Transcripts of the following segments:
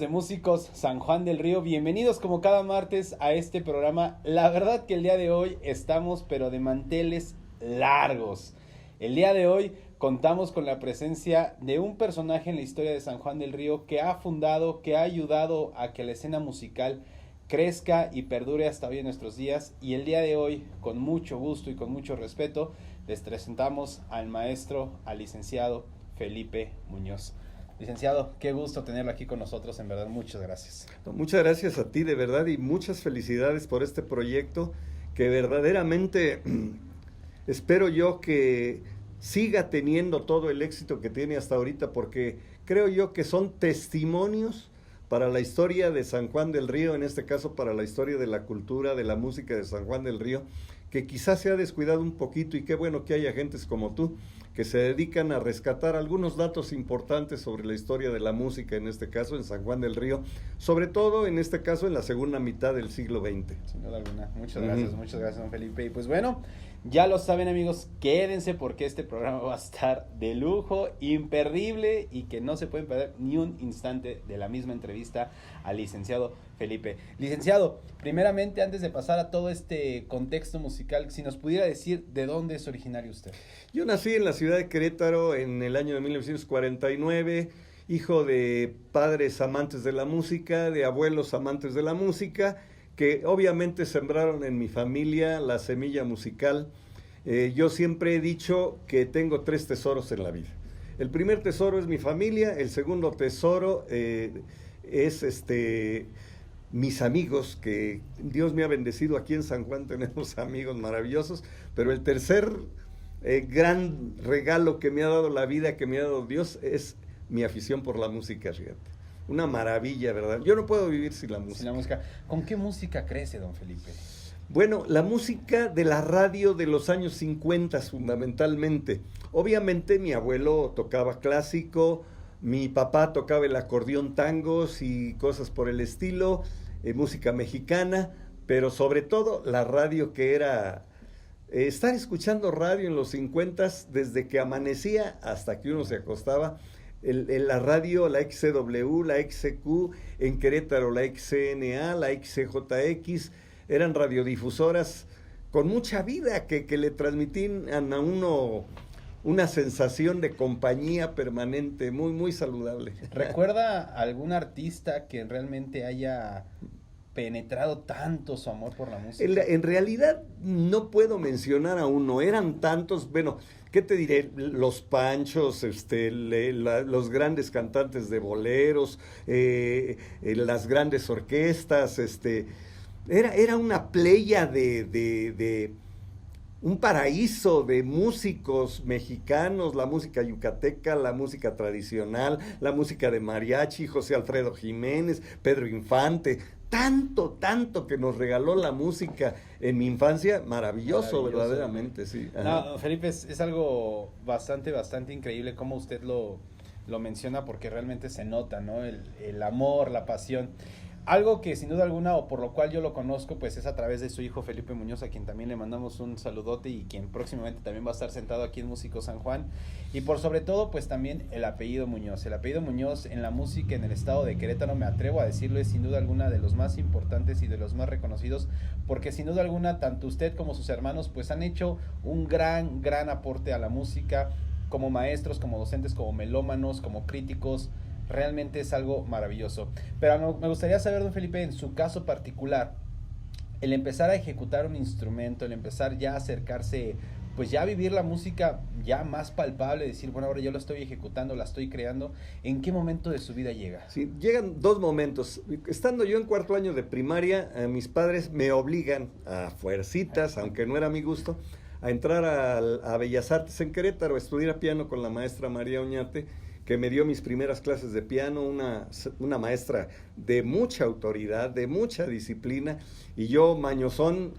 de Músicos San Juan del Río, bienvenidos como cada martes a este programa. La verdad que el día de hoy estamos pero de manteles largos. El día de hoy contamos con la presencia de un personaje en la historia de San Juan del Río que ha fundado, que ha ayudado a que la escena musical crezca y perdure hasta hoy en nuestros días. Y el día de hoy, con mucho gusto y con mucho respeto, les presentamos al maestro, al licenciado Felipe Muñoz. Licenciado, qué gusto tenerlo aquí con nosotros, en verdad, muchas gracias. Muchas gracias a ti, de verdad, y muchas felicidades por este proyecto que verdaderamente espero yo que siga teniendo todo el éxito que tiene hasta ahorita, porque creo yo que son testimonios para la historia de San Juan del Río, en este caso para la historia de la cultura, de la música de San Juan del Río, que quizás se ha descuidado un poquito, y qué bueno que haya gentes como tú que se dedican a rescatar algunos datos importantes sobre la historia de la música, en este caso en San Juan del Río, sobre todo en este caso en la segunda mitad del siglo XX. Sin duda alguna, muchas gracias, don Felipe. Y pues bueno, ya lo saben, amigos, quédense porque este programa va a estar de lujo, imperdible, y que no se pueden perder ni un instante de la misma entrevista al licenciado Felipe. Licenciado, primeramente, antes de pasar a todo este contexto musical, si nos pudiera decir de dónde es originario usted. Yo nací en la ciudad de Querétaro en el año de 1949, hijo de padres amantes de la música, de abuelos amantes de la música, que obviamente sembraron en mi familia la semilla musical. Yo siempre he dicho que tengo 3 tesoros en la vida. El primer tesoro es mi familia, el segundo tesoro es mis amigos, que Dios me ha bendecido. Aquí en San Juan tenemos amigos maravillosos, pero el tercer gran regalo que me ha dado la vida, que me ha dado Dios, es mi afición por la música, fíjate. Una maravilla, ¿verdad? Yo no puedo vivir sin la música. Sin la música. ¿Con qué música crece, don Felipe? Bueno, la música de la radio de los años 50 fundamentalmente. Obviamente mi abuelo tocaba clásico, mi papá tocaba el acordeón, tangos y cosas por el estilo, música mexicana, pero sobre todo la radio, que era estar escuchando radio en los 50 desde que amanecía hasta que uno se acostaba. La radio, la XCW, la XCQ, en Querétaro la XCNA, la XCJX, eran radiodifusoras con mucha vida que le transmitían a uno una sensación de compañía permanente, muy, muy saludable. ¿Recuerda algún artista que realmente haya penetrado tanto su amor por la música? En realidad no puedo mencionar a uno, eran tantos, bueno, ¿qué te diré? Los Panchos, los grandes cantantes de boleros, las grandes orquestas, era una playa de un paraíso de músicos mexicanos, la música yucateca, la música tradicional, la música de mariachi, José Alfredo Jiménez, Pedro Infante. Tanto que nos regaló la música en mi infancia, maravilloso verdaderamente, sí. No, Felipe, es algo bastante increíble como usted lo menciona, porque realmente se nota, ¿no? El amor, la pasión. Algo que sin duda alguna, o por lo cual yo lo conozco, pues es a través de su hijo Felipe Muñoz, a quien también le mandamos un saludote, y quien próximamente también va a estar sentado aquí en Músicos San Juan. Y por sobre todo, pues también el apellido Muñoz. El apellido Muñoz en la música en el estado de Querétaro, me atrevo a decirlo, es sin duda alguna de los más importantes y de los más reconocidos, porque sin duda alguna, tanto usted como sus hermanos, pues han hecho un gran aporte a la música, como maestros, como docentes, como melómanos, como críticos. Realmente es algo maravilloso. Pero me gustaría saber, don Felipe, en su caso particular, el empezar a ejecutar un instrumento, el empezar ya a acercarse, pues ya a vivir la música ya más palpable, decir, bueno, ahora yo lo estoy ejecutando, la estoy creando, ¿en qué momento de su vida llega? Sí, llegan 2 momentos. Estando yo en 4º año de primaria, mis padres me obligan a fuercitas, aunque no era mi gusto, a entrar a Bellas Artes en Querétaro, a estudiar piano con la maestra María Oñate, que me dio mis primeras clases de piano, una maestra de mucha autoridad, de mucha disciplina, y yo, mañosón,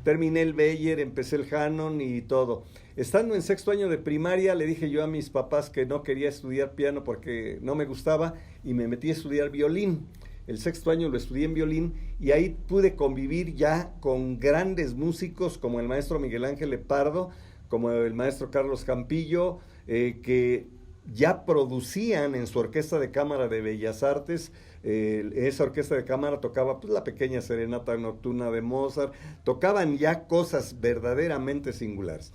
terminé el Beyer, empecé el Hanon y todo. Estando en 6º año de primaria, le dije yo a mis papás que no quería estudiar piano porque no me gustaba, y me metí a estudiar violín. El 6º año lo estudié en violín, y ahí pude convivir ya con grandes músicos como el maestro Miguel Ángel Lepardo, como el maestro Carlos Campillo, que ya producían en su orquesta de cámara de Bellas Artes. Esa orquesta de cámara tocaba pues, la pequeña serenata nocturna de Mozart, tocaban ya cosas verdaderamente singulares.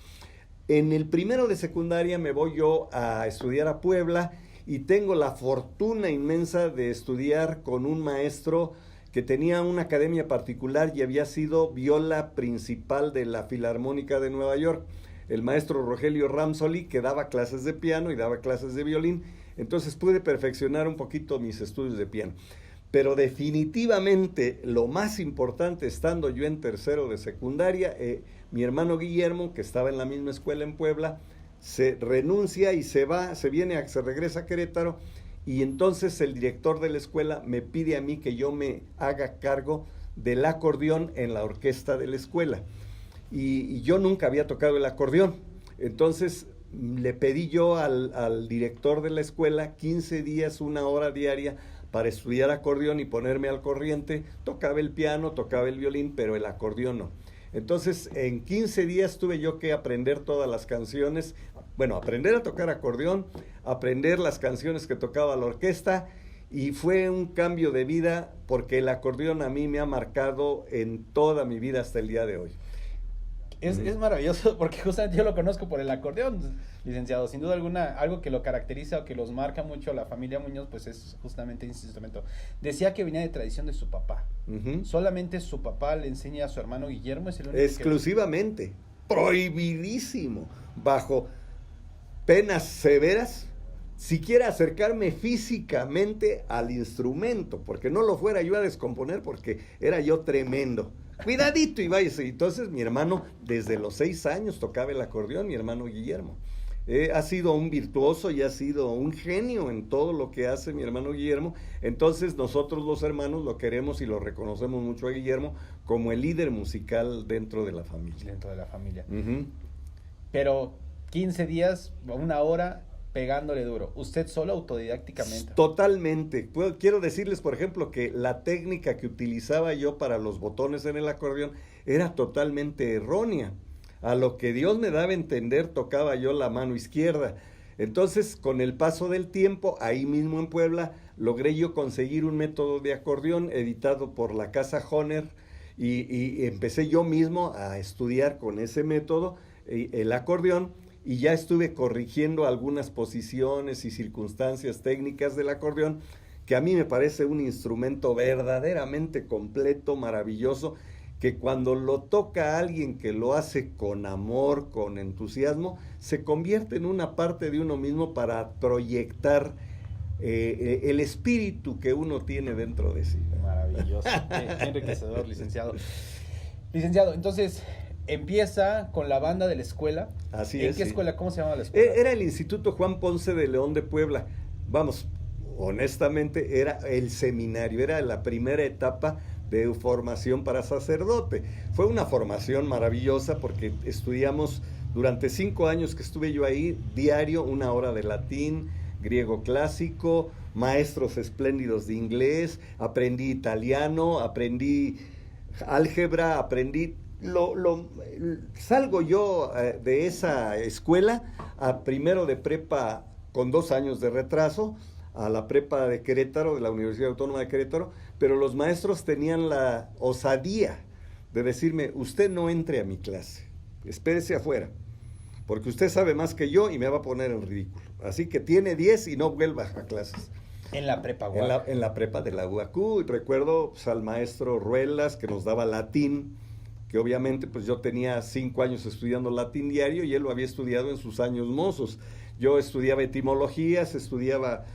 En el primero de secundaria me voy yo a estudiar a Puebla y tengo la fortuna inmensa de estudiar con un maestro que tenía una academia particular y había sido viola principal de la Filarmónica de Nueva York, el maestro Rogelio Ramsoli, que daba clases de piano y daba clases de violín. Entonces pude perfeccionar un poquito mis estudios de piano. Pero definitivamente lo más importante, estando yo en tercero de secundaria, mi hermano Guillermo, que estaba en la misma escuela en Puebla, se renuncia y se regresa a Querétaro, y entonces el director de la escuela me pide a mí que yo me haga cargo del acordeón en la orquesta de la escuela. Y yo nunca había tocado el acordeón. Entonces le pedí yo al director de la escuela 15 días, 1 hora diaria, para estudiar acordeón y ponerme al corriente. Tocaba el piano, tocaba el violín, pero el acordeón no. Entonces, en 15 días tuve yo que aprender todas las canciones, bueno, aprender a tocar acordeón, aprender las canciones que tocaba la orquesta, y fue un cambio de vida porque el acordeón a mí me ha marcado en toda mi vida hasta el día de hoy. Es maravilloso porque justamente yo lo conozco por el acordeón, licenciado. Sin duda alguna, algo que lo caracteriza o que los marca mucho a la familia Muñoz, pues es justamente ese instrumento. Decía que venía de tradición de su papá. Solamente su papá le enseña a su hermano Guillermo. Es el único exclusivamente, prohibidísimo, bajo penas severas, siquiera acercarme físicamente al instrumento, porque no lo fuera yo a descomponer, porque era yo tremendo. Cuidadito y váyase. Entonces mi hermano desde los 6 años tocaba el acordeón, mi hermano Guillermo. Ha sido un virtuoso y ha sido un genio en todo lo que hace mi hermano Guillermo. Entonces nosotros los hermanos lo queremos y lo reconocemos mucho a Guillermo como el líder musical dentro de la familia. Dentro de la familia. Pero 15 días, 1 hora pegándole duro. ¿Usted solo, autodidácticamente? Totalmente. Quiero decirles, por ejemplo, que la técnica que utilizaba yo para los botones en el acordeón era totalmente errónea. A lo que Dios me daba a entender, tocaba yo la mano izquierda. Entonces, con el paso del tiempo, ahí mismo en Puebla, logré yo conseguir un método de acordeón editado por la Casa Hohner, y empecé yo mismo a estudiar con ese método el acordeón. Y ya estuve corrigiendo algunas posiciones y circunstancias técnicas del acordeón, que a mí me parece un instrumento verdaderamente completo, maravilloso, que cuando lo toca alguien que lo hace con amor, con entusiasmo, se convierte en una parte de uno mismo para proyectar el espíritu que uno tiene dentro de sí. Maravilloso, qué enriquecedor, licenciado. Licenciado, entonces empieza con la banda de la escuela. Así es. ¿En qué escuela? ¿Cómo se llama la escuela? Era el Instituto Juan Ponce de León de Puebla. Vamos, honestamente, era el seminario, era la primera etapa de formación para sacerdote. Fue una formación maravillosa porque estudiamos durante 5 años que estuve yo ahí, diario 1 hora de latín, griego clásico, maestros espléndidos de inglés, aprendí italiano, aprendí álgebra, aprendí... salgo yo de esa escuela a primero de prepa con 2 años de retraso, a la prepa de Querétaro, de la Universidad Autónoma de Querétaro, pero los maestros tenían la osadía de decirme: usted no entre a mi clase, espérese afuera, porque usted sabe más que yo y me va a poner en ridículo, así que tiene 10 y no vuelva a clases. En la prepa UAC. En la prepa de la UAQ, y recuerdo pues, al maestro Ruelas, que nos daba latín, que obviamente pues yo tenía 5 años estudiando latín diario y él lo había estudiado en sus años mozos. Yo estudiaba etimologías, estudiaba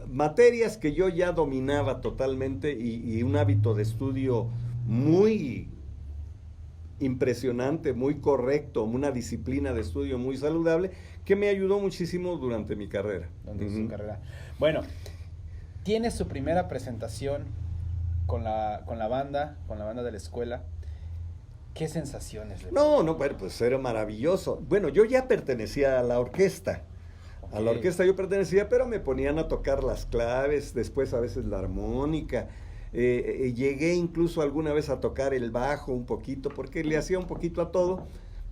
materias que yo ya dominaba totalmente, y un hábito de estudio muy impresionante, muy correcto, una disciplina de estudio muy saludable que me ayudó muchísimo durante mi carrera. Su carrera. Bueno, tiene su primera presentación con la banda de la escuela. ¿Qué sensaciones? No, bueno, pues era maravilloso. Bueno, yo ya pertenecía a la orquesta. Okay. A la orquesta yo pertenecía, pero me ponían a tocar las claves, después a veces la armónica. Llegué incluso alguna vez a tocar el bajo un poquito, porque le hacía un poquito a todo,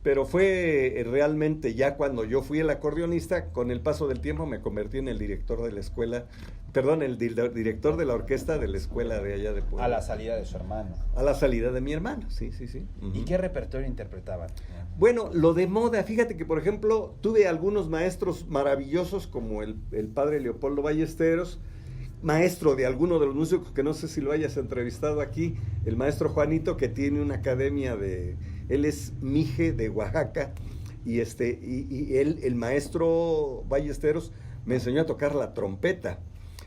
pero fue realmente ya cuando yo fui el acordeonista, con el paso del tiempo me convertí en el director de la escuela, perdón, director de la orquesta de la escuela de allá de Puebla. A la salida de su hermano. A la salida de mi hermano, sí, sí, sí. ¿Y qué repertorio interpretaban? Bueno, lo de moda, fíjate que, por ejemplo, tuve algunos maestros maravillosos como el padre Leopoldo Ballesteros, maestro de alguno de los músicos que no sé si lo hayas entrevistado aquí, el maestro Juanito, que tiene una academia él es Mije de Oaxaca, y él, el maestro Ballesteros, me enseñó a tocar la trompeta.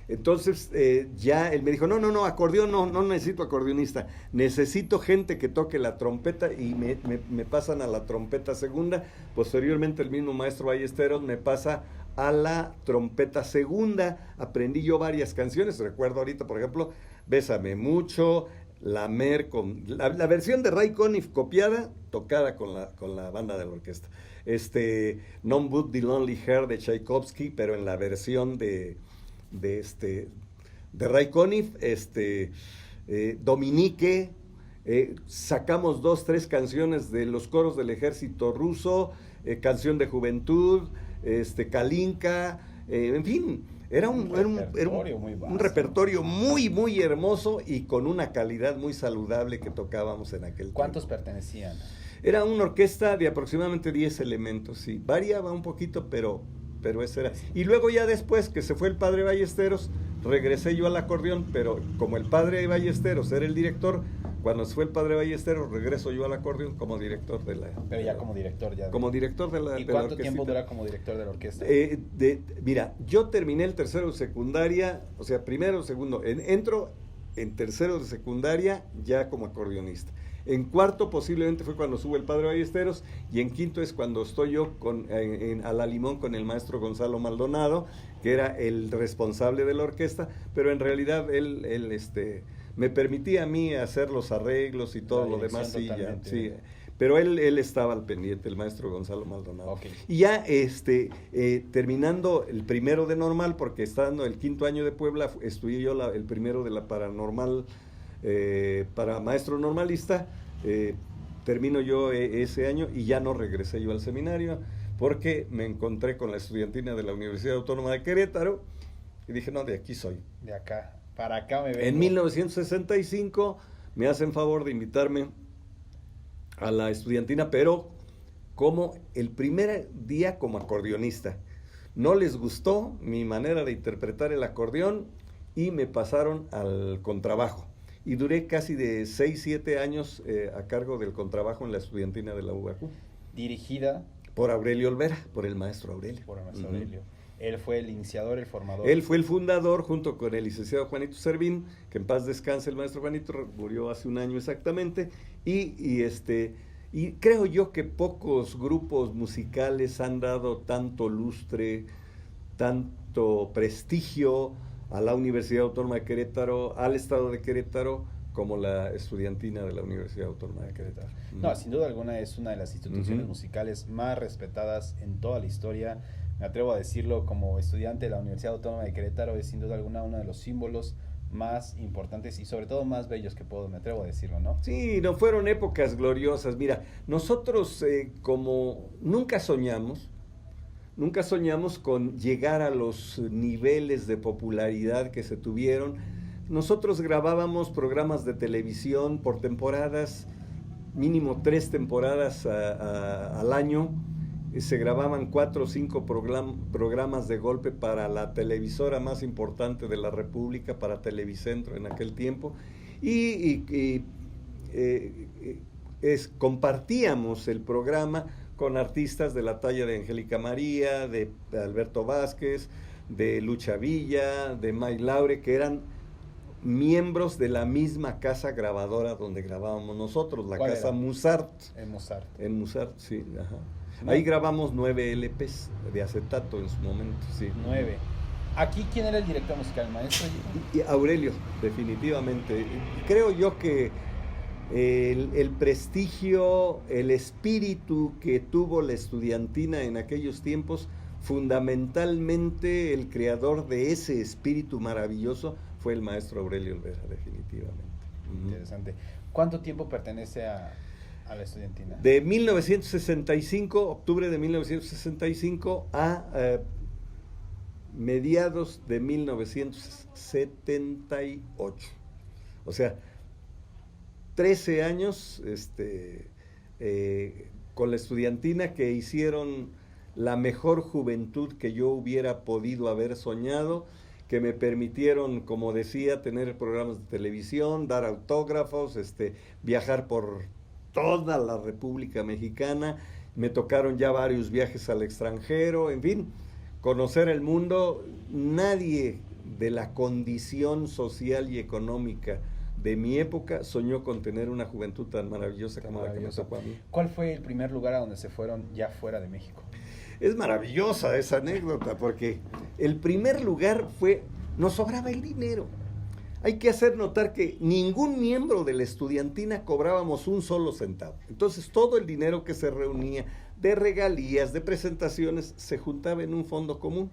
Entonces ya él me dijo, no, acordeón no necesito acordeonista, necesito gente que toque la trompeta, y me pasan a la trompeta segunda. Posteriormente el mismo maestro Ballesteros me pasa a la trompeta segunda. Aprendí yo varias canciones, recuerdo ahorita, por ejemplo, Bésame Mucho, La versión de Ray Conniff copiada, tocada con la banda de la orquesta. Non But the Lonely Heart de Tchaikovsky, pero en la versión de Ray Conniff, Dominique, sacamos 2-3 canciones de los coros del ejército ruso, Canción de Juventud, Kalinka, en fin, era un repertorio muy, muy hermoso y con una calidad muy saludable que tocábamos en aquel tiempo. ¿Cuántos pertenecían? Era una orquesta de aproximadamente 10 elementos, sí, variaba un poquito, pero ese era. Y luego ya después que se fue el padre Ballesteros, regresé yo al acordeón, pero como el padre Ballesteros era el director, cuando se fue el padre Ballesteros, regreso yo al acordeón como director de la... Pero ya como director, ya. Como director de la... ¿Y cuánto tiempo dura como director de la orquesta? Mira, yo terminé el tercero de secundaria, o sea, primero, segundo, entro en tercero de secundaria ya como acordeonista. En cuarto posiblemente fue cuando sube el padre Ballesteros, y en quinto es cuando estoy yo a la limón con el maestro Gonzalo Maldonado, que era el responsable de la orquesta, pero en realidad él me permitía a mí hacer los arreglos y todo lo demás, sí, ya, sí. Pero él estaba al pendiente, el maestro Gonzalo Maldonado. Okay. Y ya terminando el primero de normal, porque estando el quinto año de Puebla, estudié yo el primero de la paranormal, para maestro normalista, termino yo ese año y ya no regresé yo al seminario porque me encontré con la estudiantina de la Universidad Autónoma de Querétaro y dije, no, de aquí soy. De acá, para acá me vengo. En 1965 me hacen favor de invitarme a la estudiantina, pero como el primer día como acordeonista. No les gustó mi manera de interpretar el acordeón y me pasaron al contrabajo. Y duré casi de 6-7 años a cargo del contrabajo en la estudiantina de la UAQ. Dirigida por Aurelio Olvera, por el maestro Aurelio. Por el maestro Aurelio. Él fue el iniciador, el formador. Él fue el fundador junto con el licenciado Juanito Servín, que en paz descanse el maestro Juanito, murió hace un año exactamente, y creo yo que pocos grupos musicales han dado tanto lustre, tanto prestigio a la Universidad Autónoma de Querétaro, al Estado de Querétaro, como la estudiantina de la Universidad Autónoma de Querétaro. No, sin duda alguna es una de las instituciones musicales más respetadas en toda la historia. Me atrevo a decirlo, como estudiante de la Universidad Autónoma de Querétaro, es sin duda alguna uno de los símbolos más importantes y sobre todo más bellos que puedo, me atrevo a decirlo, ¿no? Sí, no fueron épocas gloriosas. Mira, nosotros como nunca soñamos con llegar a los niveles de popularidad que se tuvieron. Nosotros grabábamos programas de televisión por temporadas, mínimo 3 temporadas al año. Se grababan 4 o 5 programas de golpe para la televisora más importante de la República, para Televicentro en aquel tiempo, y compartíamos el programa con artistas de la talla de Angélica María, de Alberto Vázquez, de Lucha Villa, de May Laure, que eran miembros de la misma casa grabadora donde grabábamos nosotros, la casa era? Musart. En Musart, sí, ajá. Ahí grabamos 9 LPs de acetato en su momento, sí. 9. ¿Aquí quién era el director musical, maestro? Y Aurelio, definitivamente. Creo yo que el prestigio, el espíritu que tuvo la estudiantina en aquellos tiempos, fundamentalmente el creador de ese espíritu maravilloso fue el maestro Aurelio Olvera, definitivamente. Interesante. ¿Cuánto tiempo pertenece a A la estudiantina. De 1965, octubre de 1965 a mediados de 1978. O sea, 13 años con la estudiantina, que hicieron la mejor juventud que yo hubiera podido haber soñado, que me permitieron, como decía, tener programas de televisión, dar autógrafos, viajar por toda la República Mexicana. Me tocaron ya varios viajes al extranjero, en fin, conocer el mundo. Nadie de la condición social y económica de mi época soñó con tener una juventud tan maravillosa como la que me tocó a mí. ¿Cuál fue el primer lugar a donde se fueron ya fuera de México? Es maravillosa esa anécdota, porque el primer lugar fue, nos sobraba el dinero. Hay que hacer notar que ningún miembro de la estudiantina cobrábamos un solo centavo. Entonces todo el dinero que se reunía de regalías, de presentaciones, se juntaba en un fondo común.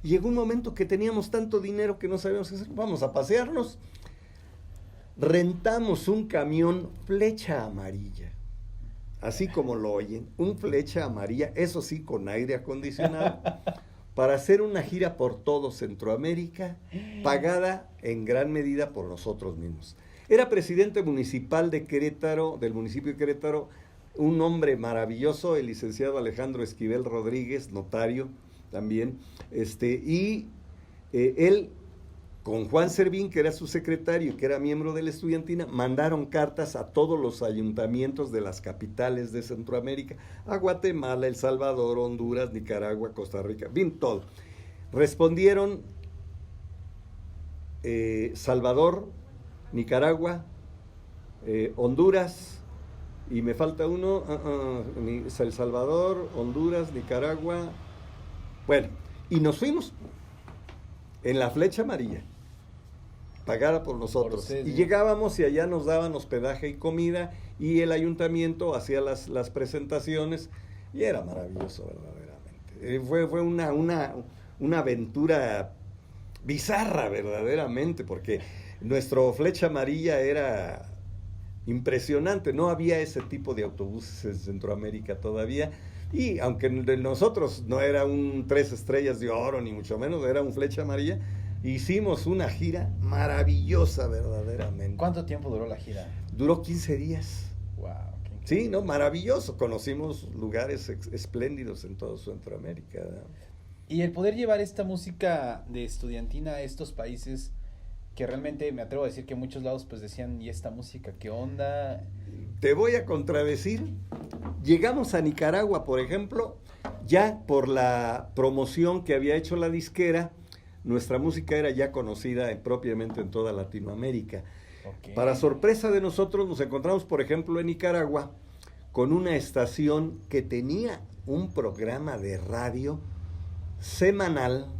Y llegó un momento que teníamos tanto dinero que no sabíamos qué hacer. Vamos a pasearnos. Rentamos un camión Flecha Amarilla, así como lo oyen, un Flecha Amarilla, eso sí, con aire acondicionado, para hacer una gira por todo Centroamérica, pagada en gran medida por nosotros mismos. Era presidente municipal de Querétaro, del municipio de Querétaro, un hombre maravilloso, el licenciado Alejandro Esquivel Rodríguez, notario también, él, con Juan Servín, que era su secretario y que era miembro de la estudiantina, mandaron cartas a todos los ayuntamientos de las capitales de Centroamérica, a Guatemala, El Salvador, Honduras, Nicaragua, Costa Rica, bien, todo. Respondieron Salvador, Nicaragua, Honduras, y me falta uno, El Salvador, Honduras, Nicaragua, bueno, y nos fuimos en la Flecha Amarilla, pagada por nosotros. Y llegábamos y allá nos daban hospedaje y comida, y el ayuntamiento hacía las presentaciones, y era maravilloso verdaderamente. Fue una aventura bizarra verdaderamente, porque nuestro Flecha Amarilla era impresionante. No había ese tipo de autobuses en Centroamérica todavía, y aunque de nosotros no era un 3 estrellas de oro, ni mucho menos, era un Flecha Amarilla, hicimos una gira maravillosa verdaderamente. ¿Cuánto tiempo duró la gira? Duró 15 días. Wow. Sí, no, maravilloso. Conocimos lugares espléndidos en todo Centroamérica, ¿verdad? Y el poder llevar esta música de estudiantina a estos países, que realmente me atrevo a decir que en muchos lados pues decían, ¿y esta música qué onda? Te voy a contradecir. Llegamos a Nicaragua, por ejemplo, ya por la promoción que había hecho la disquera, nuestra música era ya conocida propiamente en toda Latinoamérica. Okay. Para sorpresa de nosotros, nos encontramos, por ejemplo, en Nicaragua, con una estación que tenía un programa de radio semanal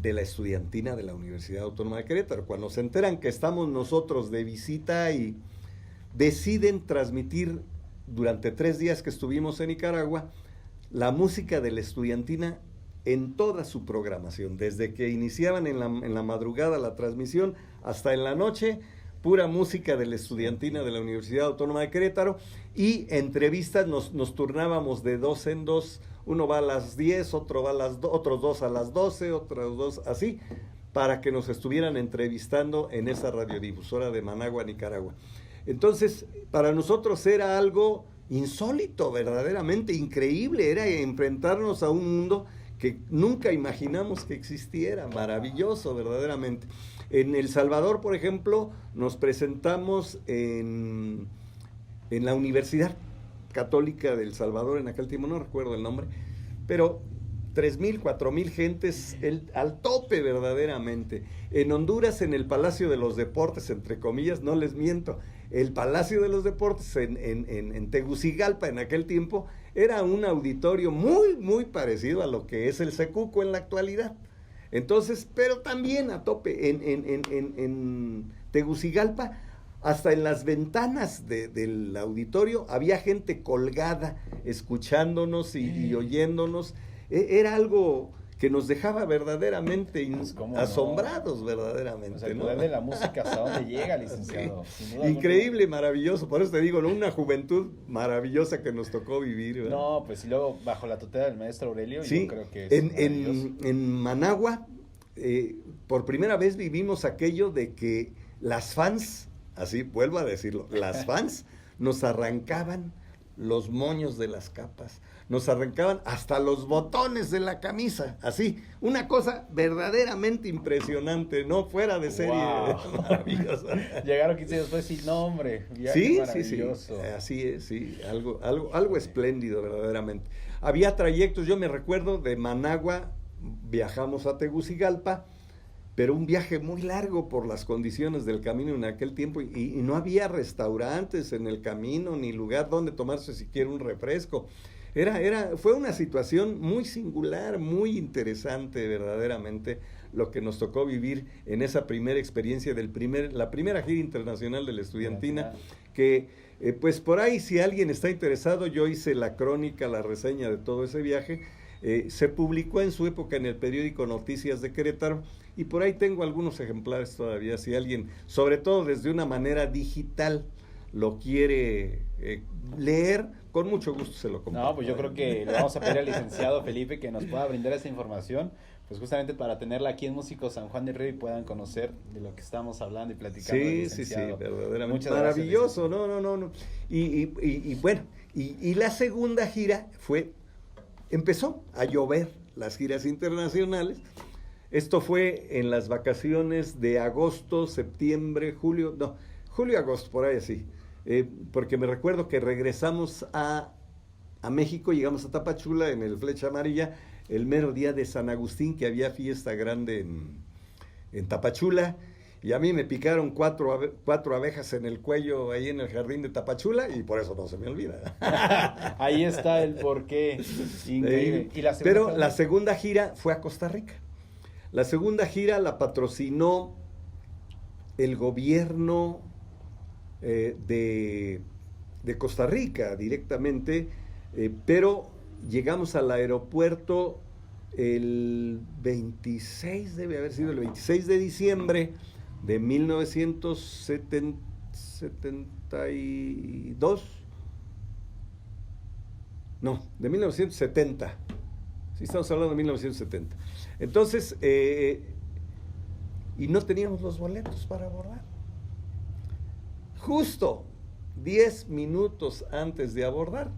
de la estudiantina de la Universidad Autónoma de Querétaro. Cuando se enteran que estamos nosotros de visita, y deciden transmitir durante 3 días que estuvimos en Nicaragua la música de la estudiantina en toda su programación, desde que iniciaban en la madrugada la transmisión hasta en la noche, pura música de la estudiantina de la Universidad Autónoma de Querétaro, y entrevistas nos turnábamos de 2 en 2, uno va a las 10, otro va a otros 2 a las 12, otros 2 así, para que nos estuvieran entrevistando en esa radiodifusora de Managua, Nicaragua. Entonces, para nosotros era algo insólito, verdaderamente increíble, era enfrentarnos a un mundo que nunca imaginamos que existiera, maravilloso, verdaderamente. En El Salvador, por ejemplo, nos presentamos en la Universidad Católica de El Salvador, en aquel tiempo no recuerdo el nombre, pero 3,000, 4,000 gentes al tope verdaderamente. En Honduras, en el Palacio de los Deportes, entre comillas, no les miento, el Palacio de los Deportes en Tegucigalpa en aquel tiempo era un auditorio muy, muy parecido a lo que es el Secuco en la actualidad. Entonces, pero también a tope, en Tegucigalpa, hasta en las ventanas del auditorio había gente colgada, escuchándonos y oyéndonos. Era algo que nos dejaba verdaderamente Pues, ¿cómo asombrados, no? verdaderamente. O sea, el ¿no? poder de la música, ¿hasta dónde llega, licenciado? Sí. Sin duda Increíble, alguna. maravilloso. Por eso te digo, ¿no? Una juventud maravillosa que nos tocó vivir, ¿verdad? No, pues y luego bajo la tutela del maestro Aurelio, Sí, yo creo que es en maravilloso. Managua, por primera vez vivimos aquello de que las fans, así vuelvo a decirlo, las fans nos arrancaban los moños de las capas, nos arrancaban hasta los botones de la camisa, así, una cosa verdaderamente impresionante, no fuera de serie, Wow. maravillosa. Llegaron 15 años después y no, hombre, viaje Sí, sí, sí, maravilloso. así es, sí, algo espléndido verdaderamente. Había trayectos, yo me recuerdo de Managua, viajamos a Tegucigalpa, pero un viaje muy largo por las condiciones del camino en aquel tiempo y no había restaurantes en el camino ni lugar donde tomarse siquiera un refresco. Fue una situación muy singular, muy interesante verdaderamente lo que nos tocó vivir en esa primera experiencia la primera gira internacional de la estudiantina, que pues por ahí si alguien está interesado, yo hice la crónica, la reseña de todo ese viaje. Se publicó en su época en el periódico Noticias de Querétaro y por ahí tengo algunos ejemplares todavía, si alguien, sobre todo desde una manera digital, lo quiere leer, con mucho gusto se lo comparto. No, pues yo creo que le vamos a pedir al licenciado Felipe que nos pueda brindar esa información, pues justamente para tenerla aquí en Músicos San Juan del Río y puedan conocer de lo que estamos hablando y platicando. Sí, verdaderamente Muchas maravilloso, gracias, no. Y bueno, y la segunda gira empezó a llover las giras internacionales. Esto fue en las vacaciones de agosto, septiembre, julio-agosto, por ahí así. Porque me recuerdo que regresamos a México, llegamos a Tapachula en el Flecha Amarilla, el mero día de San Agustín, que había fiesta grande en Tapachula, y a mí me picaron cuatro abejas en el cuello ahí en el jardín de Tapachula, y por eso no se me olvida. Ahí está el porqué. Increíble. ¿Y Pero la segunda gira fue a Costa Rica. La segunda gira la patrocinó el gobierno de Costa Rica directamente, pero llegamos al aeropuerto el 26, debe haber sido el 26 de diciembre de 1972, no, de 1970, sí estamos hablando de 1970, entonces, y no teníamos los boletos para abordar. Justo 10 minutos antes de abordar,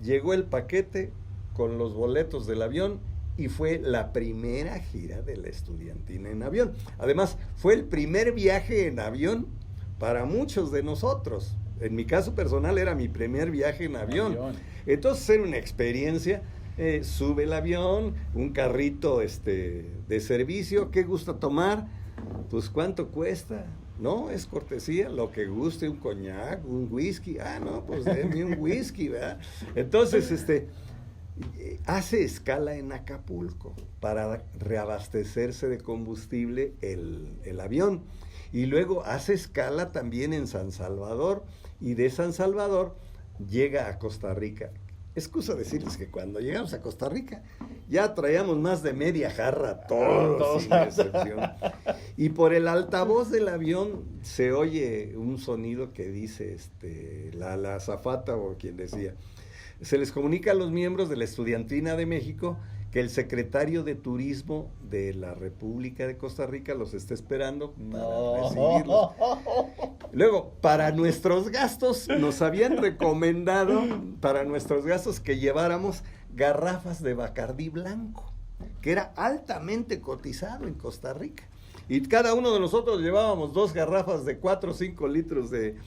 llegó el paquete con los boletos del avión y fue la primera gira de la estudiantina en avión. Además, fue el primer viaje en avión para muchos de nosotros. En mi caso personal era mi primer viaje en avión. Entonces era una experiencia, sube el avión, un carrito de servicio, ¿qué gusta tomar? Pues ¿cuánto cuesta? No, es cortesía, lo que guste, un coñac, un whisky. Ah, no, pues denme un whisky, ¿verdad? Entonces, hace escala en Acapulco para reabastecerse de combustible el avión. Y luego hace escala también en San Salvador. Y de San Salvador llega a Costa Rica. Excusa decirles que cuando llegamos a Costa Rica ya traíamos más de media jarra, todos sin excepción. Y por el altavoz del avión se oye un sonido que dice la azafata o quien decía. Se les comunica a los miembros de la Estudiantina de México que el secretario de Turismo de la República de Costa Rica los está esperando para recibirlos. Luego, para nuestros gastos, nos habían recomendado, para nuestros gastos, que lleváramos garrafas de Bacardí blanco, que era altamente cotizado en Costa Rica. Y cada uno de nosotros llevábamos 2 garrafas de 4 o 5 litros de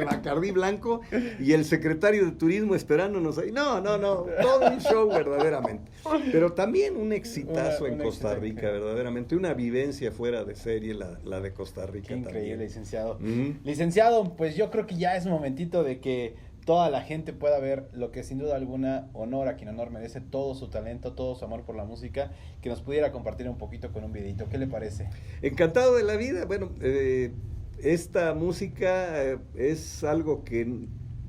Bacardí blanco y el secretario de Turismo esperándonos ahí. No, todo un show verdaderamente. Pero también un exitazo en Costa Rica, verdaderamente. Una vivencia fuera de serie la de Costa Rica. Qué increíble, también. licenciado. Licenciado, pues yo creo que ya es momentito de que toda la gente pueda ver lo que sin duda alguna honor a quien honor merece, todo su talento, todo su amor por la música, que nos pudiera compartir un poquito con un videito. ¿Qué le parece? Encantado de la vida. Bueno, esta música es algo que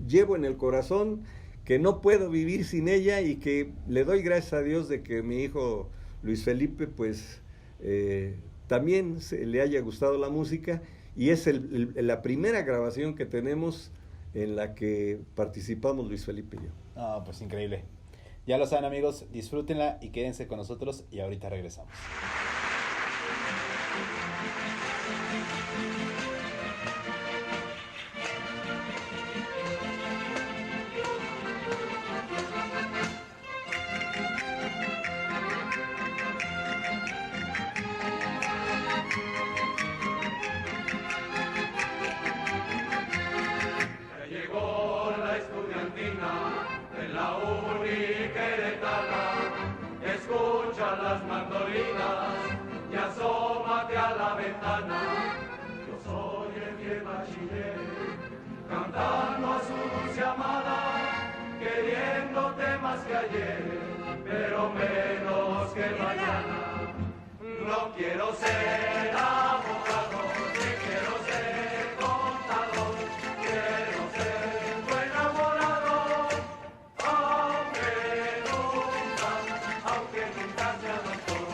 llevo en el corazón, que no puedo vivir sin ella y que le doy gracias a Dios de que mi hijo Luis Felipe pues también le haya gustado la música, y es la primera grabación que tenemos en la que participamos Luis Felipe y yo. Ah, pues increíble. Ya lo saben, amigos, disfrútenla y quédense con nosotros y ahorita regresamos. Escucha las mandolinas y asómate a la ventana. Yo soy el viejo bachiller, cantando a su dulce amada, queriéndote más que ayer, pero menos que mañana. No quiero ser abogado, ni quiero ser contador, quiero ser tu enamorado, aunque nunca sea doctor.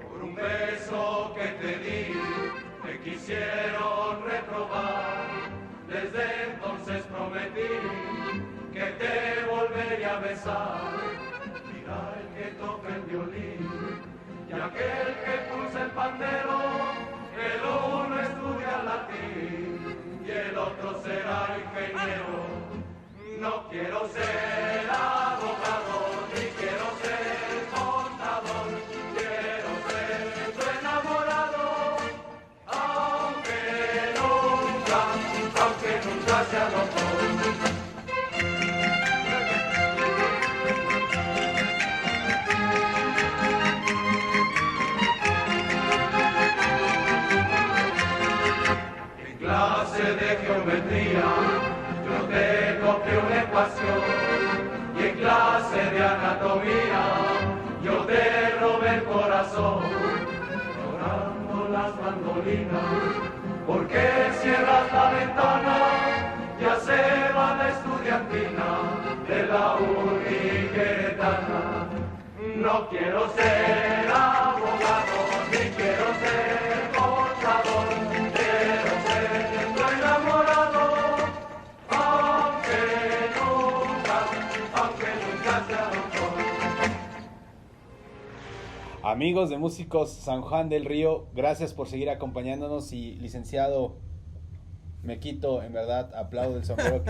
Por un beso que te di, te quisieron reprobar. Desde entonces prometí que te volvería a besar. Mira el que toca el violín y aquel que pulsa el pandero, el uno estudia latín y el otro será ingeniero. No quiero ser abogado, ni quiero ser contador, quiero ser tu enamorado, aunque nunca sea doctor. En clase de geometría yo te copié una ecuación, y en clase de anatomía yo te robé el corazón. Llorando las mandolinas, porque cierras la ventana, ya se va la estudiantina de la Uniqueretana. No quiero ser abogado, ni quiero ser contador, quiero ser tu enamorado, aunque nunca sea doctor. Amigos de Músicos San Juan del Río, gracias por seguir acompañándonos, y licenciado, me quito, en verdad, aplaudo el sombrero.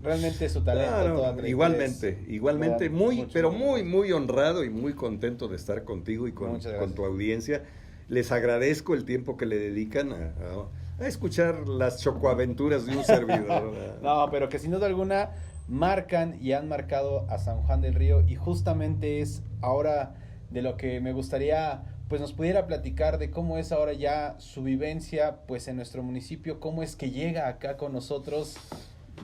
Realmente su talento. Claro, toda igualmente, muy honrado y muy contento de estar contigo y con tu audiencia. Les agradezco el tiempo que le dedican a escuchar las chocoaventuras de un servidor. No, pero que sin duda alguna marcan y han marcado a San Juan del Río, y justamente es ahora de lo que me gustaría pues nos pudiera platicar de cómo es ahora ya su vivencia pues en nuestro municipio, cómo es que llega acá con nosotros.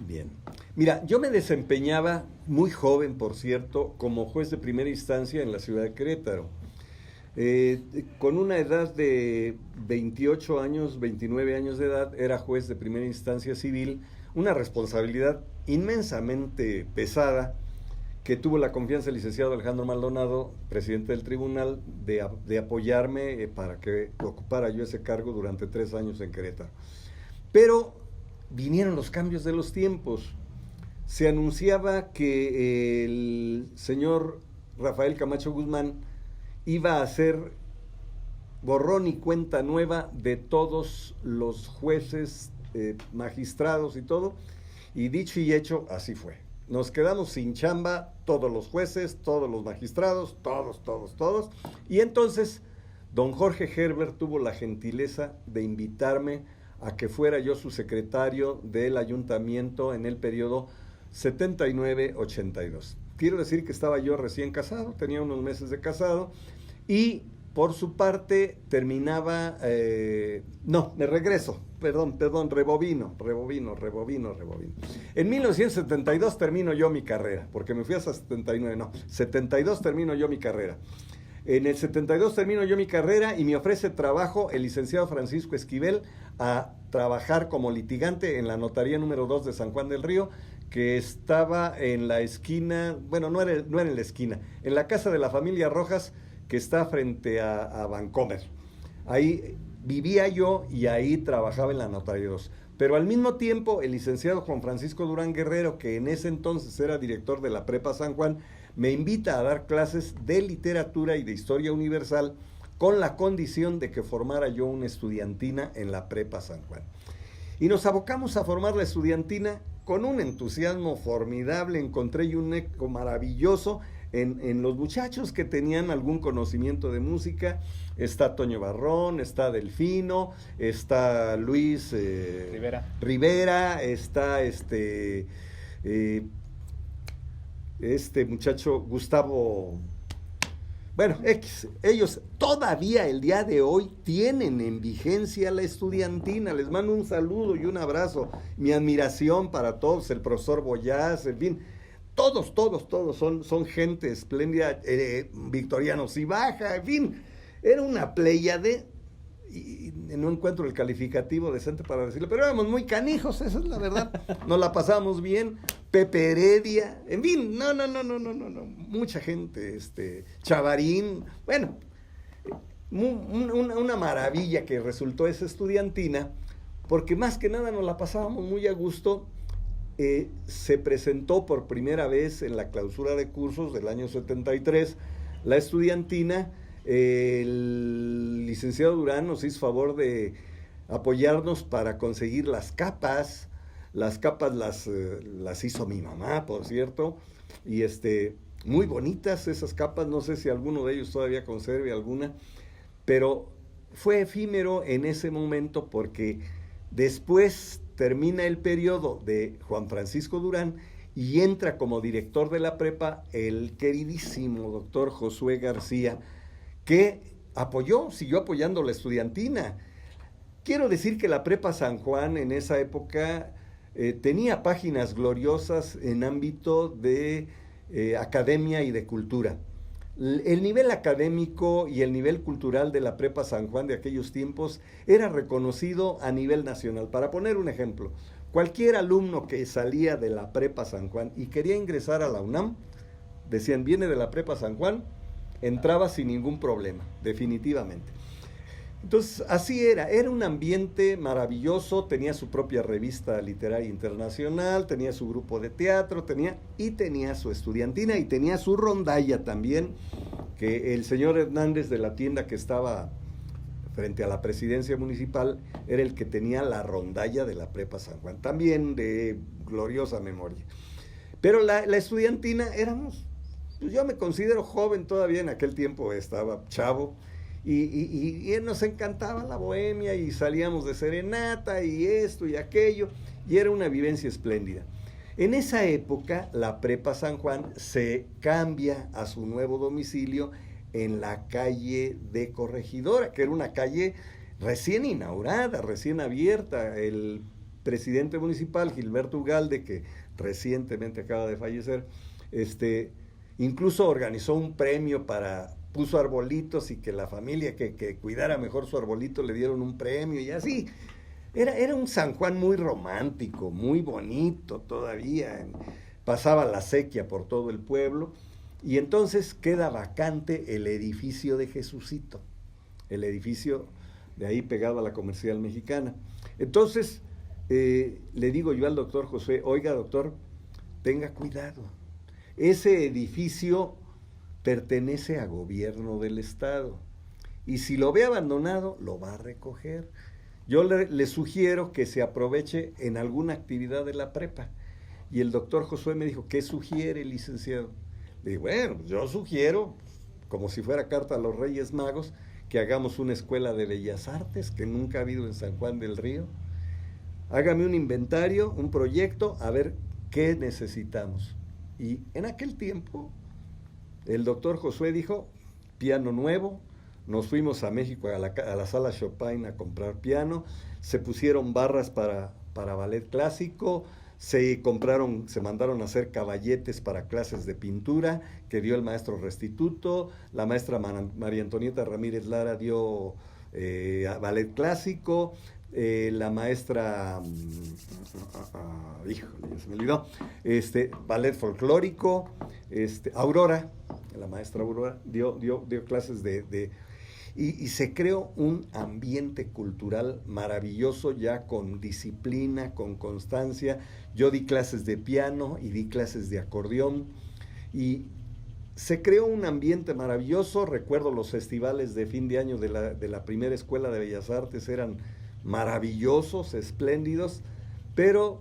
Bien, mira, yo me desempeñaba muy joven, por cierto, como juez de primera instancia en la ciudad de Querétaro, con una edad de 28 años, 29 años de edad, era juez de primera instancia civil, una responsabilidad inmensamente pesada, que tuvo la confianza del licenciado Alejandro Maldonado, presidente del tribunal, de apoyarme para que ocupara yo ese cargo durante 3 años en Querétaro. Pero vinieron los cambios de los tiempos. Se anunciaba que el señor Rafael Camacho Guzmán iba a hacer borrón y cuenta nueva de todos los jueces, magistrados y todo, y dicho y hecho, así fue. Nos quedamos sin chamba, todos los jueces, todos los magistrados, todos. Y entonces, don Jorge Herbert tuvo la gentileza de invitarme a que fuera yo su secretario del ayuntamiento en el periodo 79-82. Quiero decir que estaba yo recién casado, tenía unos meses de casado, y por su parte, terminaba... no, me regreso. Perdón, rebobino. En 1972 termino yo mi carrera, porque me fui hasta 79, no. 72 termino yo mi carrera. En el 72 termino yo mi carrera y me ofrece trabajo el licenciado Francisco Esquivel a trabajar como litigante en la notaría número 2 de San Juan del Río, que estaba en la esquina, bueno, no era en la esquina, en la casa de la familia Rojas, que está frente a Vancomer. Ahí vivía yo y ahí trabajaba en la notaría 2. Pero al mismo tiempo, el licenciado Juan Francisco Durán Guerrero, que en ese entonces era director de la Prepa San Juan, me invita a dar clases de literatura y de historia universal con la condición de que formara yo una estudiantina en la Prepa San Juan. Y nos abocamos a formar la estudiantina con un entusiasmo formidable. Encontré yo un eco maravilloso en los muchachos que tenían algún conocimiento de música. Está Toño Barrón, está Delfino, está Luis Rivera, está este muchacho Gustavo, bueno, ellos todavía el día de hoy tienen en vigencia la estudiantina. Les mando un saludo y un abrazo, mi admiración para todos, el profesor Boyaz, en fin, todos son gente espléndida, Victoriano Cibaja, en fin, era una pléyade. Y no encuentro el calificativo decente para decirlo, pero éramos muy canijos, esa es la verdad. Nos la pasamos bien. Pepe Heredia, en fin, no, mucha gente, Chavarín, bueno, una maravilla que resultó esa estudiantina, porque más que nada nos la pasábamos muy a gusto. Se presentó por primera vez en la clausura de cursos del año 73 la estudiantina. El licenciado Durán nos hizo favor de apoyarnos para conseguir las capas. Las capas las hizo mi mamá, por cierto, y muy bonitas esas capas. No sé si alguno de ellos todavía conserve alguna, pero fue efímero en ese momento, porque después termina el periodo de Juan Francisco Durán y entra como director de la prepa el queridísimo doctor Josué García, que siguió apoyando la estudiantina. Quiero decir que la Prepa San Juan en esa época tenía páginas gloriosas en ámbito de academia y de cultura. El nivel académico y el nivel cultural de la Prepa San Juan de aquellos tiempos era reconocido a nivel nacional. Para poner un ejemplo, cualquier alumno que salía de la Prepa San Juan y quería ingresar a la UNAM, decían, viene de la Prepa San Juan, entraba sin ningún problema, definitivamente. Entonces, así era un ambiente maravilloso. Tenía su propia revista literaria internacional, tenía su grupo de teatro, tenía su estudiantina y tenía su rondalla también, que el señor Hernández de la tienda que estaba frente a la presidencia municipal era el que tenía la rondalla de la Prepa San Juan, también de gloriosa memoria. Pero la estudiantina éramos, pues yo me considero joven todavía, en aquel tiempo estaba chavo, y nos encantaba la bohemia y salíamos de serenata y esto y aquello, y era una vivencia espléndida. En esa época la Prepa San Juan se cambia a su nuevo domicilio en la calle de Corregidora, que era una calle recién inaugurada, recién abierta. El presidente municipal, Gilberto Ugalde, que recientemente acaba de fallecer, incluso organizó un premio puso arbolitos, y que la familia que cuidara mejor su arbolito le dieron un premio y así. Era un San Juan muy romántico, muy bonito todavía. Pasaba la sequía por todo el pueblo y entonces queda vacante el edificio de Jesucito, el edificio de ahí pegado a la Comercial Mexicana. Entonces le digo yo al doctor José, oiga doctor, tenga cuidado, ese edificio pertenece a gobierno del estado y si lo ve abandonado lo va a recoger. Yo le sugiero que se aproveche en alguna actividad de la prepa. Y el doctor Josué me dijo, ¿qué sugiere, licenciado? Le dije, bueno, yo sugiero, como si fuera carta a los Reyes Magos, que hagamos una escuela de bellas artes que nunca ha habido en San Juan del Río. Hágame un inventario, un proyecto, a ver qué necesitamos. Y en aquel tiempo, el doctor Josué dijo, piano nuevo, nos fuimos a México a la sala Chopin a comprar piano, se pusieron barras para ballet clásico, se mandaron a hacer caballetes para clases de pintura que dio el maestro Restituto, la maestra María Antonieta Ramírez Lara dio ballet clásico, la maestra, híjole, ya se me olvidó, ballet folclórico, Aurora, la maestra Aurora dio clases y se creó un ambiente cultural maravilloso ya con disciplina, con constancia. Yo di clases de piano y di clases de acordeón y se creó un ambiente maravilloso. Recuerdo los festivales de fin de año de la primera Escuela de Bellas Artes, eran maravillosos, espléndidos, pero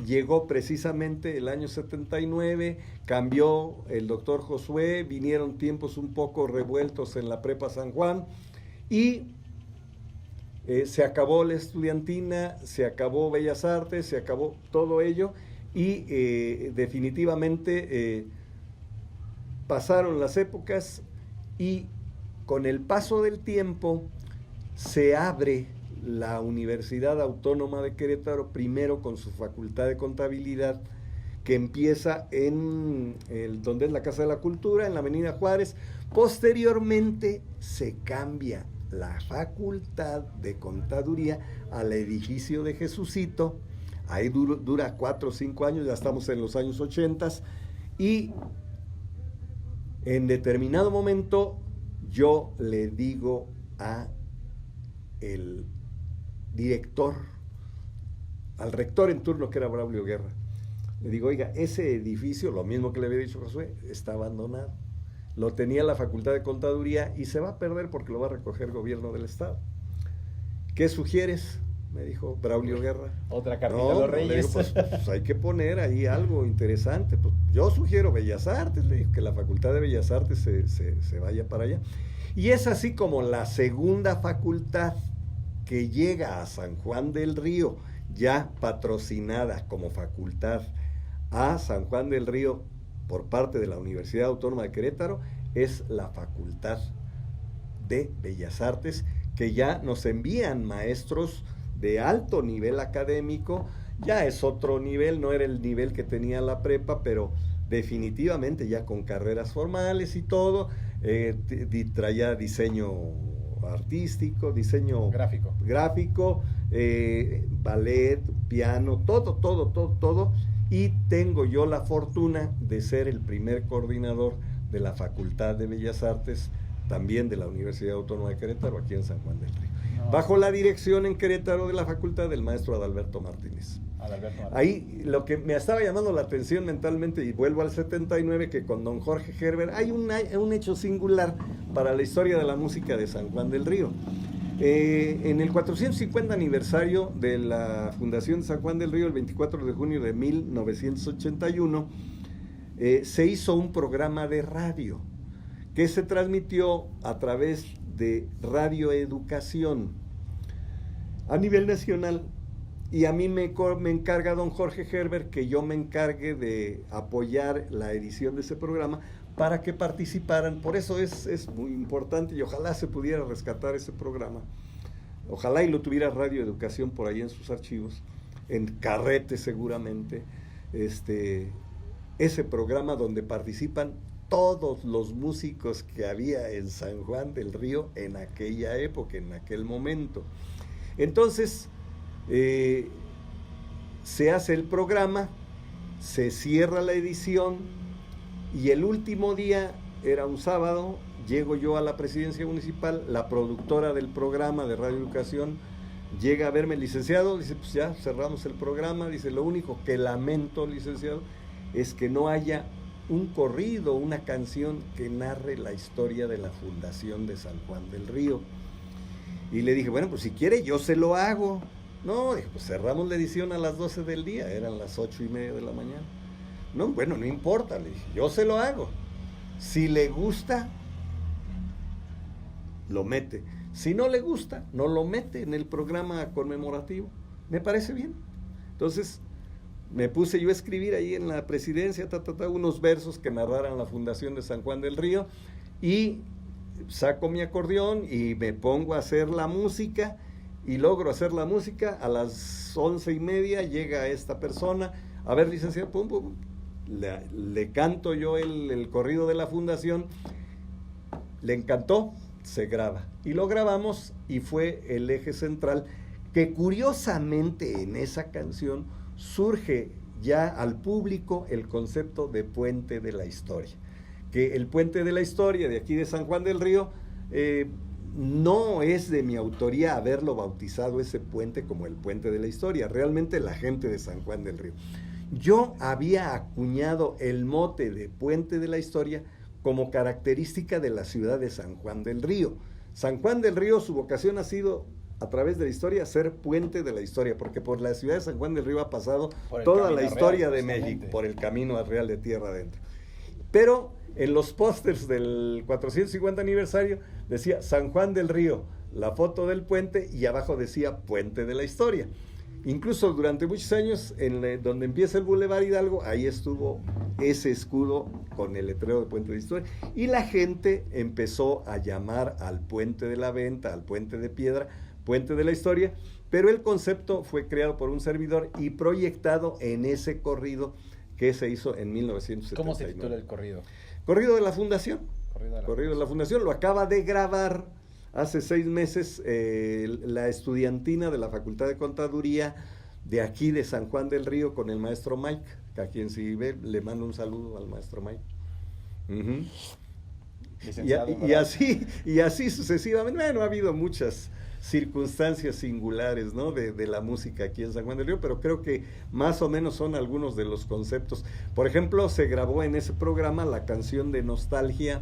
llegó precisamente el año 79, cambió el doctor Josué, vinieron tiempos un poco revueltos en la Prepa San Juan y se acabó la estudiantina, se acabó Bellas Artes, se acabó todo ello y definitivamente pasaron las épocas y con el paso del tiempo se abre la Universidad Autónoma de Querétaro, primero con su Facultad de Contabilidad, que empieza en donde es la Casa de la Cultura, en la Avenida Juárez. Posteriormente se cambia la Facultad de Contaduría al edificio de Jesucito. Ahí dura 4 o 5 años, ya estamos en los años 80, y en determinado momento yo le digo a el director, al rector en turno, que era Braulio Guerra, le digo, oiga, ese edificio, lo mismo que le había dicho Josué, está abandonado, lo tenía la Facultad de Contaduría y se va a perder porque lo va a recoger el gobierno del estado. ¿Qué sugieres?, me dijo Braulio Guerra. Otra cartita a los Reyes. Le digo, pues hay que poner ahí algo interesante. Pues yo sugiero Bellas Artes, le digo, que la Facultad de Bellas Artes se vaya para allá. Y es así como la segunda facultad que llega a San Juan del Río, ya patrocinada como facultad a San Juan del Río por parte de la Universidad Autónoma de Querétaro, es la Facultad de Bellas Artes, que ya nos envían maestros de alto nivel académico. Ya es otro nivel, no era el nivel que tenía la prepa, pero definitivamente ya con carreras formales y todo, traía diseño artístico, diseño gráfico, ballet, piano, todo, y tengo yo la fortuna de ser el primer coordinador de la Facultad de Bellas Artes, también de la Universidad Autónoma de Querétaro, aquí en San Juan del Río, bajo la dirección en Querétaro de la facultad del maestro Adalberto Martínez. Ahí lo que me estaba llamando la atención mentalmente, y vuelvo al 79, que con don Jorge Gerber hay un hecho singular para la historia de la música de San Juan del Río. En el 450 aniversario de la fundación de San Juan del Río, el 24 de junio de 1981, se hizo un programa de radio que se transmitió a través de Radio Educación a nivel nacional, y a mí me encarga don Jorge Gerber que yo me encargue de apoyar la edición de ese programa para que participaran. Por eso es muy importante, y ojalá se pudiera rescatar ese programa, ojalá y lo tuviera Radio Educación por ahí en sus archivos, en carrete seguramente, ese programa donde participan todos los músicos que había en San Juan del Río en aquella época, en aquel momento. Entonces, se hace el programa, se cierra la edición, y el último día, era un sábado, llego yo a la presidencia municipal, la productora del programa de Radio Educación llega a verme, licenciado, dice, pues ya cerramos el programa, dice, lo único que lamento, licenciado, es que no haya un corrido, una canción que narre la historia de la fundación de San Juan del Río. Y le dije, bueno, pues si quiere yo se lo hago. No, dije, pues cerramos la edición a las 12 del día, eran las 8:30 de la mañana. No, bueno, no importa, le dije, yo se lo hago. Si le gusta, lo mete. Si no le gusta, no lo mete en el programa conmemorativo. Me parece bien. Entonces, me puse yo a escribir ahí en la presidencia, unos versos que narraran la fundación de San Juan del Río, y saco mi acordeón y me pongo a hacer la música, y logro hacer la música. A las 11:30 llega esta persona, a ver, licenciado, pum, pum, le canto yo el corrido de la fundación, le encantó, se graba, y lo grabamos, y fue el eje central, que curiosamente en esa canción surge ya al público el concepto de puente de la historia, que el puente de la historia de aquí de San Juan del Río, no es de mi autoría haberlo bautizado ese puente como el puente de la historia, realmente la gente de San Juan del Río. Yo había acuñado el mote de puente de la historia como característica de la ciudad de San Juan del Río. San Juan del Río, su vocación ha sido, a través de la historia, ser puente de la historia, porque por la ciudad de San Juan del Río ha pasado toda la historia de México, por el camino real de tierra adentro. Pero en los pósters del 450 aniversario decía San Juan del Río, la foto del puente, y abajo decía puente de la historia. Incluso durante muchos años, donde empieza el Boulevard Hidalgo, ahí estuvo ese escudo con el letrero de puente de la historia, y la gente empezó a llamar al puente de la Venta, al puente de piedra, puente de la historia, pero el concepto fue creado por un servidor y proyectado en ese corrido que se hizo en 1979. ¿Cómo se titula el corrido? Corrido de la Fundación. Corrido de la Fundación. Lo acaba de grabar hace 6 meses la estudiantina de la Facultad de Contaduría de aquí de San Juan del Río con el maestro Mike, a quien si ve le mando un saludo al maestro Mike. Y así sucesivamente. Bueno, ha habido muchas circunstancias singulares, ¿no?, de la música aquí en San Juan del Río, pero creo que más o menos son algunos de los conceptos. Por ejemplo, se grabó en ese programa la canción de Nostalgia,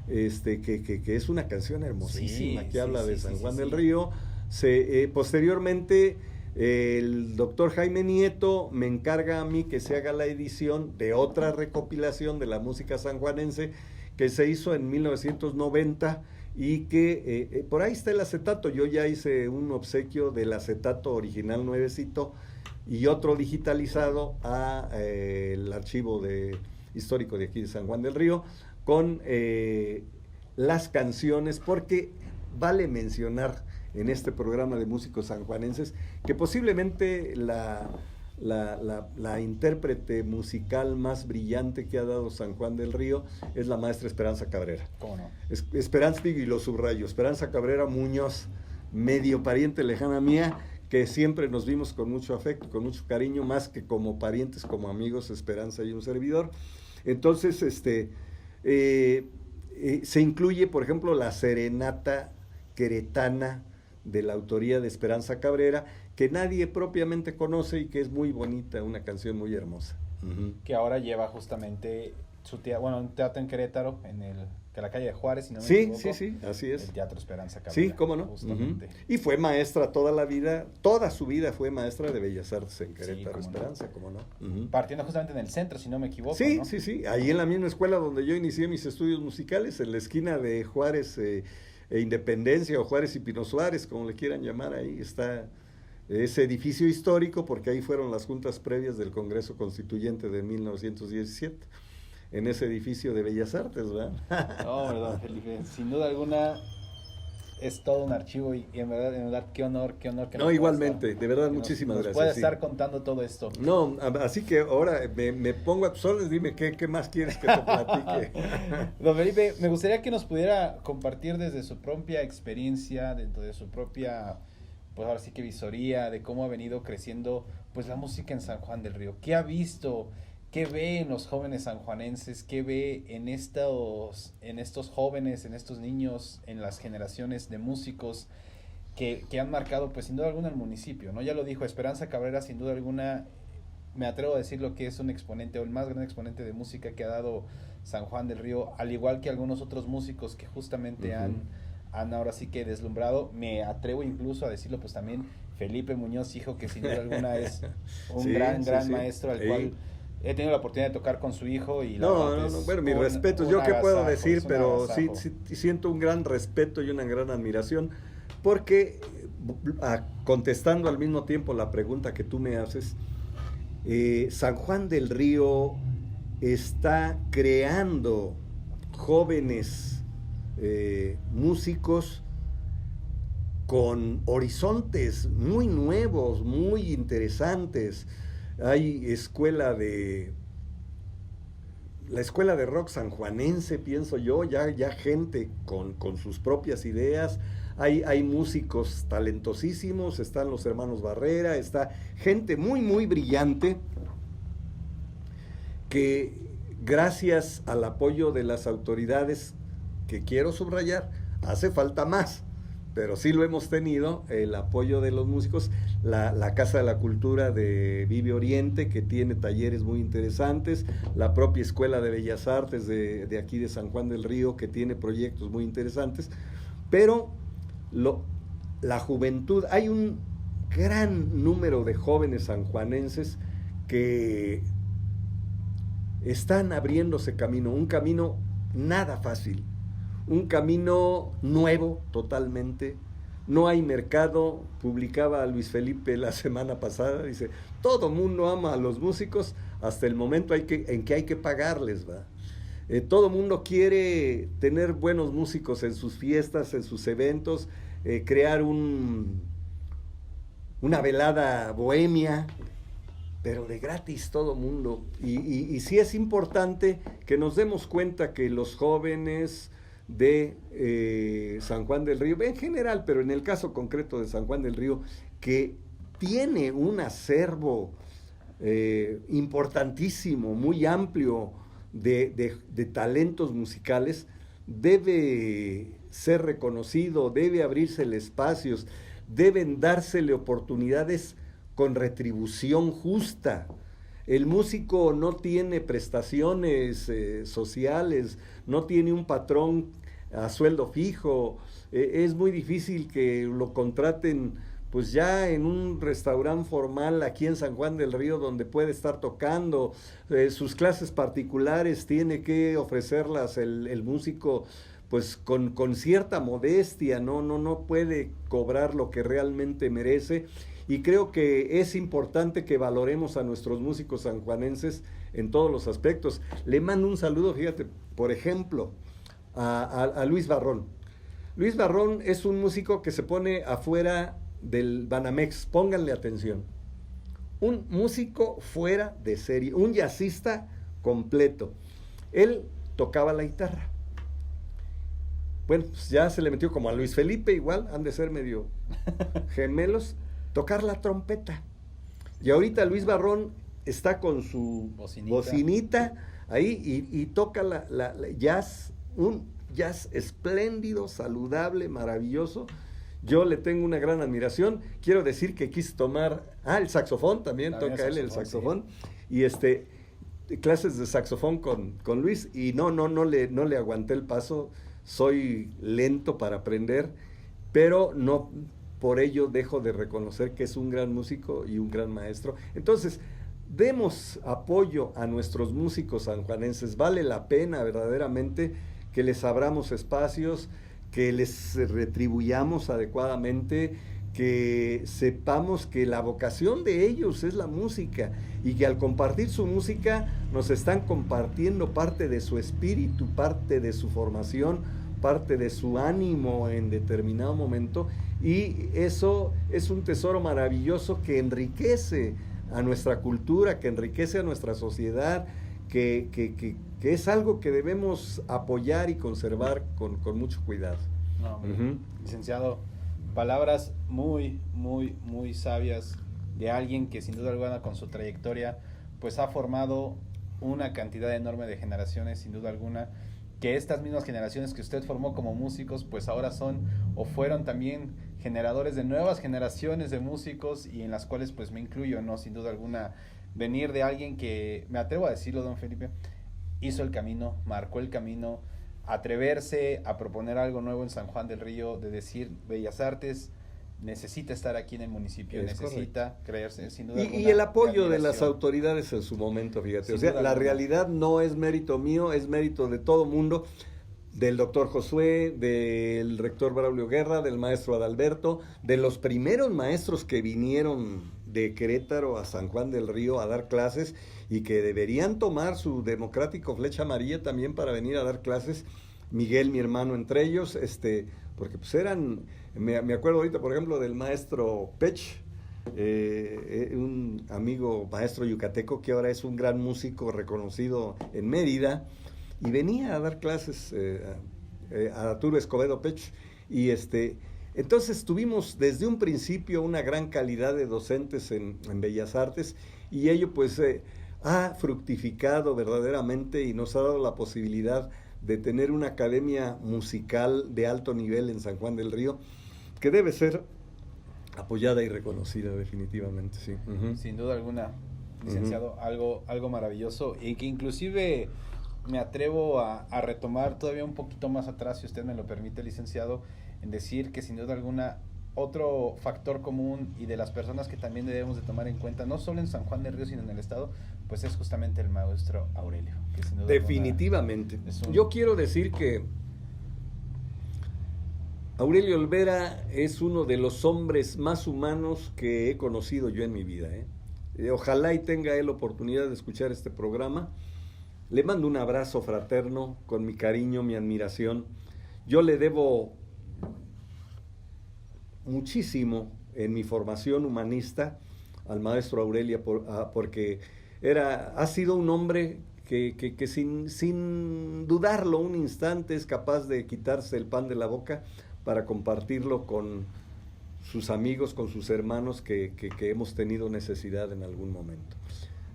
que es una canción hermosísima, que habla de San Juan del Río. Posteriormente, el doctor Jaime Nieto me encarga a mí que se haga la edición de otra recopilación de la música sanjuanense que se hizo en 1990, y que por ahí está el acetato. Yo ya hice un obsequio del acetato original nuevecito y otro digitalizado a el archivo histórico de aquí de San Juan del Río, con las canciones, porque vale mencionar en este programa de músicos sanjuanenses que posiblemente la intérprete musical más brillante que ha dado San Juan del Río es la maestra Esperanza Cabrera. ¿Cómo no? Esperanza, y lo subrayo, Esperanza Cabrera Muñoz, medio pariente lejana mía, que siempre nos vimos con mucho afecto, con mucho cariño, más que como parientes, como amigos, Esperanza y un servidor. Entonces, se incluye, por ejemplo, la serenata queretana de la autoría de Esperanza Cabrera, que nadie propiamente conoce y que es muy bonita, una canción muy hermosa. Que ahora lleva justamente un teatro en Querétaro, que la calle de Juárez, si no me equivoco. Sí, así es. El Teatro Esperanza Cabrera. Sí, cómo no. Y fue maestra toda la vida, toda su vida fue maestra de Bellas Artes en Querétaro, Esperanza, cómo no. Partiendo justamente en el centro, si no me equivoco. Sí, ¿no? sí, ahí en la misma escuela donde yo inicié mis estudios musicales, en la esquina de Juárez e Independencia, o Juárez y Pino Suárez, como le quieran llamar, ahí está ese edificio histórico, porque ahí fueron las juntas previas del Congreso Constituyente de 1917, en ese edificio de Bellas Artes, ¿verdad? No, verdad, Felipe, sin duda alguna es todo un archivo, y en verdad, qué honor que no, igualmente, de verdad, muchísimas gracias. Puede estar contando todo esto. No, así que ahora me pongo a tus órdenes, dime qué más quieres que te platique. Don Felipe, me gustaría que nos pudiera compartir desde su propia experiencia, dentro de su propia, pues ahora sí que visoría, de cómo ha venido creciendo pues la música en San Juan del Río. ¿Qué ha visto? ¿Qué ve en los jóvenes sanjuanenses? ¿Qué ve en estos jóvenes, en estos niños, en las generaciones de músicos que han marcado, pues sin duda alguna, el municipio, ¿no? Ya lo dijo Esperanza Cabrera, sin duda alguna, me atrevo a decir lo que es un exponente, o el más grande exponente de música que ha dado San Juan del Río, al igual que algunos otros músicos que justamente han ahora sí que deslumbrado. Me atrevo incluso a decirlo, pues también Felipe Muñoz, hijo, que sin duda alguna es un gran maestro, al cual he tenido la oportunidad de tocar con su hijo. Y bueno, mis respetos, yo qué puedo decir, pero sí siento un gran respeto y una gran admiración, porque contestando al mismo tiempo la pregunta que tú me haces, San Juan del Río está creando jóvenes músicos con horizontes muy nuevos, muy interesantes. Hay la escuela de rock sanjuanense, pienso yo, ya gente con sus propias ideas. Hay músicos talentosísimos, están los hermanos Barrera, está gente muy, muy brillante que gracias al apoyo de las autoridades, que quiero subrayar, hace falta más, pero sí lo hemos tenido, el apoyo de los músicos, la Casa de la Cultura de Vive Oriente, que tiene talleres muy interesantes, la propia Escuela de Bellas Artes de aquí de San Juan del Río, que tiene proyectos muy interesantes, pero la juventud, hay un gran número de jóvenes sanjuanenses que están abriéndose camino, un camino nada fácil, un camino nuevo totalmente. No hay mercado. Publicaba Luis Felipe la semana pasada, dice, todo mundo ama a los músicos hasta el momento en que hay que pagarles, ¿va? Todo mundo quiere tener buenos músicos en sus fiestas, en sus eventos, crear una velada bohemia, pero de gratis todo mundo. Y sí es importante que nos demos cuenta que los jóvenes de San Juan del Río, en general, pero en el caso concreto de San Juan del Río, que tiene un acervo importantísimo, muy amplio de talentos musicales, debe ser reconocido, debe abrírsele espacios, deben dársele oportunidades con retribución justa. El músico no tiene prestaciones sociales, no tiene un patrón a sueldo fijo, es muy difícil que lo contraten pues ya en un restaurante formal aquí en San Juan del Río donde puede estar tocando, sus clases particulares tiene que ofrecerlas el músico pues con cierta modestia, no puede cobrar lo que realmente merece, y creo que es importante que valoremos a nuestros músicos sanjuanenses en todos los aspectos. Le mando un saludo, fíjate, por ejemplo, a Luis Barrón. Luis Barrón es un músico que se pone afuera del Banamex, pónganle atención. Un músico fuera de serie, un jazzista completo. Él tocaba la guitarra. Bueno, pues ya se le metió como a Luis Felipe, igual, han de ser medio gemelos, tocar la trompeta. Y ahorita Luis Barrón está con su bocinita ahí y toca la jazz, un jazz espléndido, saludable, maravilloso. Yo le tengo una gran admiración. Quiero decir que quise tomar el saxofón, también toca él el saxofón, sí. Y clases de saxofón con Luis, y no le aguanté el paso. Soy lento para aprender, pero no por ello dejo de reconocer que es un gran músico y un gran maestro. Entonces, demos apoyo a nuestros músicos sanjuanenses. Vale la pena verdaderamente que les abramos espacios, que les retribuyamos adecuadamente, que sepamos que la vocación de ellos es la música, y que al compartir su música nos están compartiendo parte de su espíritu, parte de su formación, parte de su ánimo en determinado momento, y eso es un tesoro maravilloso que enriquece a nuestra cultura, que enriquece a nuestra sociedad, que es algo que debemos apoyar y conservar con mucho cuidado. No, licenciado, palabras muy, muy, muy sabias de alguien que sin duda alguna con su trayectoria pues ha formado una cantidad enorme de generaciones, sin duda alguna, que estas mismas generaciones que usted formó como músicos pues ahora son o fueron también generadores de nuevas generaciones de músicos, y en las cuales pues me incluyo, ¿no? Sin duda alguna, venir de alguien que, me atrevo a decirlo, don Felipe, hizo el camino, marcó el camino, atreverse a proponer algo nuevo en San Juan del Río, de decir Bellas Artes necesita estar aquí en el municipio, necesita creerse, sin duda alguna. Y el apoyo de las autoridades en su momento, fíjate, o sea, la realidad no es mérito mío, es mérito de todo mundo, del doctor Josué, del rector Braulio Guerra, del maestro Adalberto, de los primeros maestros que vinieron de Querétaro a San Juan del Río a dar clases, y que deberían tomar su democrático flecha amarilla también para venir a dar clases Miguel, mi hermano, entre ellos, porque pues eran, me acuerdo ahorita, por ejemplo, del maestro Pech, un amigo maestro yucateco que ahora es un gran músico reconocido en Mérida, y venía a dar clases a Arturo Escobedo Pech, y entonces tuvimos desde un principio una gran calidad de docentes en Bellas Artes, y ello pues ha fructificado verdaderamente y nos ha dado la posibilidad de tener una academia musical de alto nivel en San Juan del Río, que debe ser apoyada y reconocida definitivamente, sí. Uh-huh. Sin duda alguna, licenciado, algo maravilloso, y que inclusive me atrevo a retomar todavía un poquito más atrás, si usted me lo permite, licenciado, en decir que sin duda alguna otro factor común y de las personas que también debemos de tomar en cuenta, no solo en San Juan del Río, sino en el estado, pues es justamente el maestro Aurelio. Que sin duda definitivamente. Yo quiero decir que Aurelio Olvera es uno de los hombres más humanos que he conocido yo en mi vida. Ojalá y tenga él oportunidad de escuchar este programa. Le mando un abrazo fraterno con mi cariño, mi admiración. Yo le debo muchísimo en mi formación humanista al maestro Aurelio porque ha sido un hombre que sin dudarlo un instante es capaz de quitarse el pan de la boca para compartirlo con sus amigos, con sus hermanos que hemos tenido necesidad en algún momento.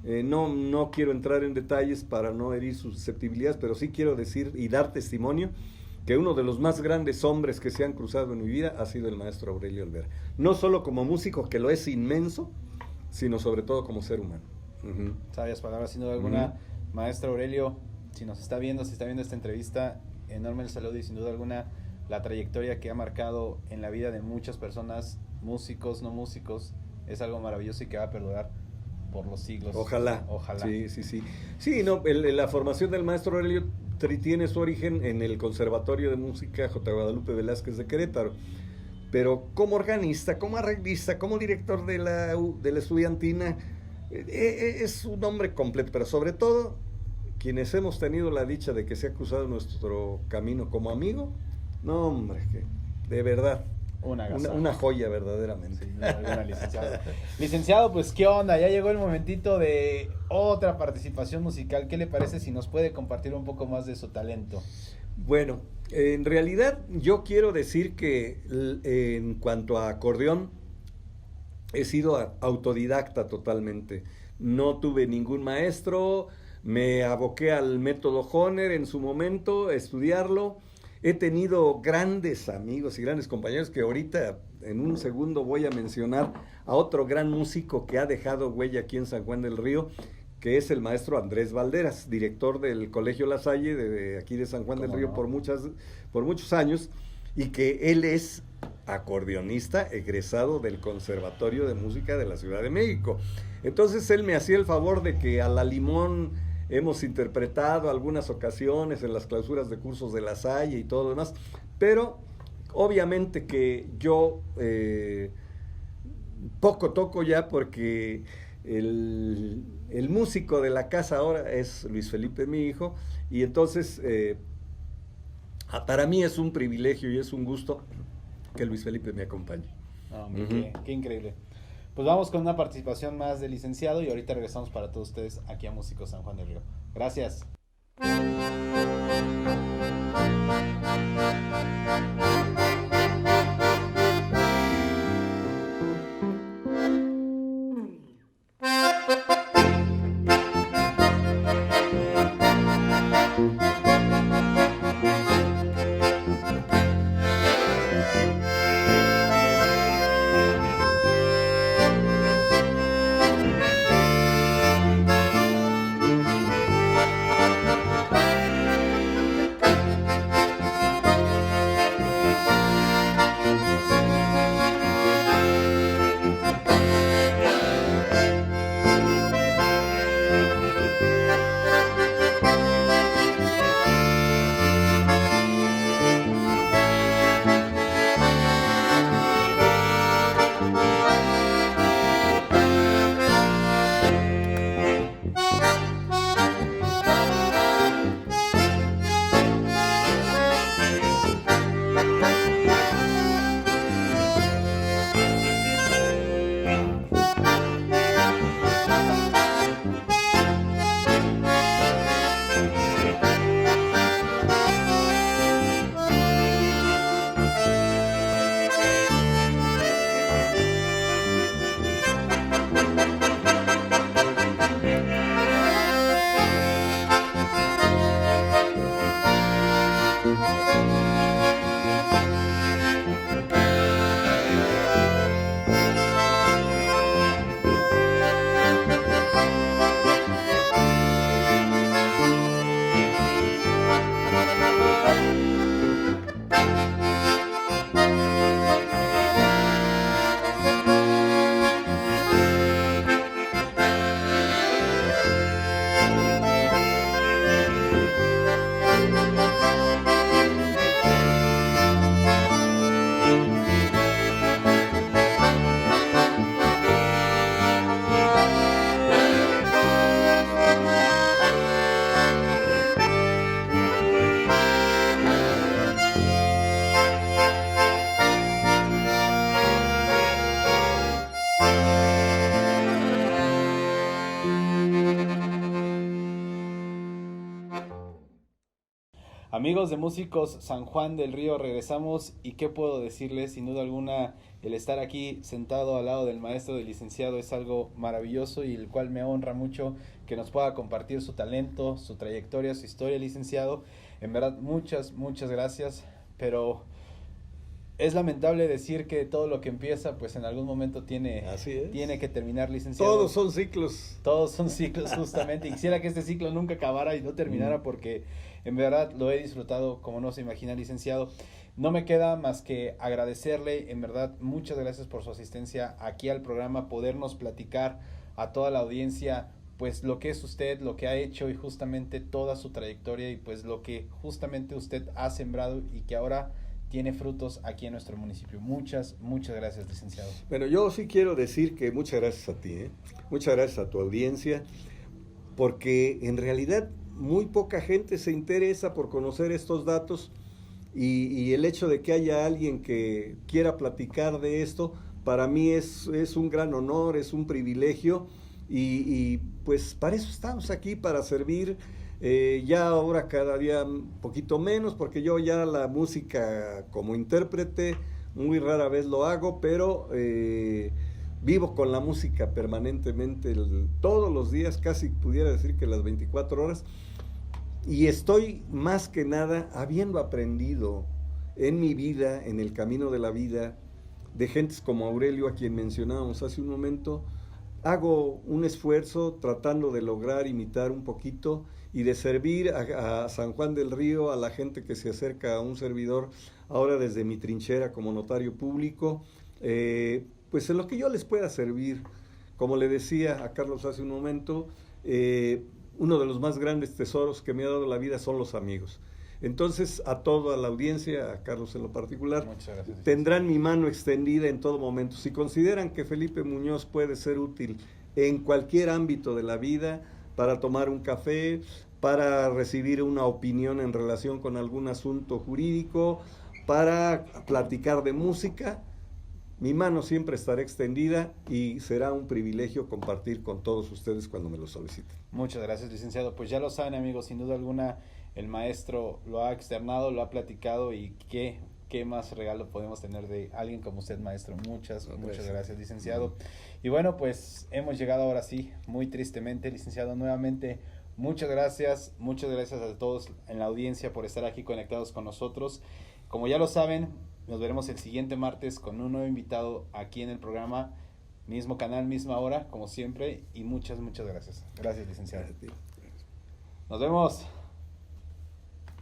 No quiero entrar en detalles para no herir sus susceptibilidades, pero sí quiero decir y dar testimonio que uno de los más grandes hombres que se han cruzado en mi vida ha sido el maestro Aurelio Olvera. No solo como músico, que lo es inmenso, sino sobre todo como ser humano. Uh-huh. Sabias palabras, sin duda alguna. Uh-huh. Maestro Aurelio, si nos está viendo, si está viendo esta entrevista, enorme el saludo y sin duda alguna la trayectoria que ha marcado en la vida de muchas personas, músicos, no músicos, es algo maravilloso y que va a perdurar por los siglos. Ojalá. Ojalá. Sí. Sí, no, la formación del maestro Aurelio tiene su origen en el Conservatorio de Música J. Guadalupe Velázquez de Querétaro, pero como organista, como arreglista, como director de la estudiantina, es un hombre completo, pero sobre todo, quienes hemos tenido la dicha de que se ha cruzado nuestro camino como amigo, no hombre, que de verdad, una joya verdaderamente. Sí, licenciado. Licenciado, pues qué onda, ya llegó el momentito de otra participación musical. ¿Qué le parece si nos puede compartir un poco más de su talento? Bueno, en realidad yo quiero decir que en cuanto a acordeón he sido autodidacta totalmente. No tuve ningún maestro, me aboqué al método Hohner en su momento, a estudiarlo. He tenido grandes amigos y grandes compañeros que ahorita en un segundo voy a mencionar a otro gran músico que ha dejado huella aquí en San Juan del Río, que es el maestro Andrés Valderas, director del Colegio La Salle de aquí de San Juan del Río por muchos años, y que él es acordeonista egresado del Conservatorio de Música de la Ciudad de México. Entonces él me hacía el favor de que a la limón hemos interpretado algunas ocasiones en las clausuras de cursos de La Salle y todo lo demás, pero obviamente que yo poco toco ya porque el músico de la casa ahora es Luis Felipe, mi hijo, y entonces para mí es un privilegio y es un gusto que Luis Felipe me acompañe. Qué increíble. Pues vamos con una participación más del licenciado y ahorita regresamos para todos ustedes aquí a Músicos San Juan del Río. Gracias. Amigos de Músicos San Juan del Río, regresamos y qué puedo decirles, sin duda alguna, el estar aquí sentado al lado del maestro, del licenciado, es algo maravilloso y el cual me honra mucho que nos pueda compartir su talento, su trayectoria, su historia, licenciado. En verdad, muchas gracias, pero es lamentable decir que todo lo que empieza, pues en algún momento tiene que terminar, licenciado. Todos son ciclos. Todos son ciclos, justamente. Y quisiera que este ciclo nunca acabara y no terminara porque en verdad lo he disfrutado como no se imagina, licenciado. No me queda más que agradecerle, en verdad, muchas gracias por su asistencia aquí al programa, podernos platicar a toda la audiencia, pues lo que es usted, lo que ha hecho y justamente toda su trayectoria y pues lo que justamente usted ha sembrado y que ahora tiene frutos aquí en nuestro municipio. Muchas gracias, licenciado. Bueno, yo sí quiero decir que muchas gracias a ti, muchas gracias a tu audiencia, porque en realidad muy poca gente se interesa por conocer estos datos y el hecho de que haya alguien que quiera platicar de esto, para mí es un gran honor, es un privilegio y pues para eso estamos aquí, para servir. Ya ahora cada día un poquito menos, porque yo ya la música como intérprete muy rara vez lo hago, pero vivo con la música permanentemente, todos los días, casi pudiera decir que las 24 horas, y estoy más que nada habiendo aprendido en mi vida, en el camino de la vida, de gentes como Aurelio, a quien mencionábamos hace un momento. Hago un esfuerzo tratando de lograr imitar un poquito y de servir a San Juan del Río, a la gente que se acerca a un servidor, ahora desde mi trinchera como notario público, pues en lo que yo les pueda servir. Como le decía a Carlos hace un momento, uno de los más grandes tesoros que me ha dado la vida son los amigos. Entonces, a toda la audiencia, a Carlos en lo particular, tendrán mi mano extendida en todo momento. Si consideran que Felipe Muñoz puede ser útil en cualquier ámbito de la vida, para tomar un café, para recibir una opinión en relación con algún asunto jurídico, para platicar de música, mi mano siempre estará extendida y será un privilegio compartir con todos ustedes cuando me lo soliciten. Muchas gracias, licenciado. Pues ya lo saben, amigos, sin duda alguna el maestro lo ha externado, lo ha platicado y qué más regalo podemos tener de alguien como usted, maestro. Muchas gracias, licenciado. Y bueno, pues hemos llegado ahora sí, muy tristemente, licenciado, nuevamente. Muchas gracias a todos en la audiencia por estar aquí conectados con nosotros. Como ya lo saben, nos veremos el siguiente martes con un nuevo invitado aquí en el programa, mismo canal, misma hora, como siempre, y muchas gracias. Gracias, licenciado. Nos vemos.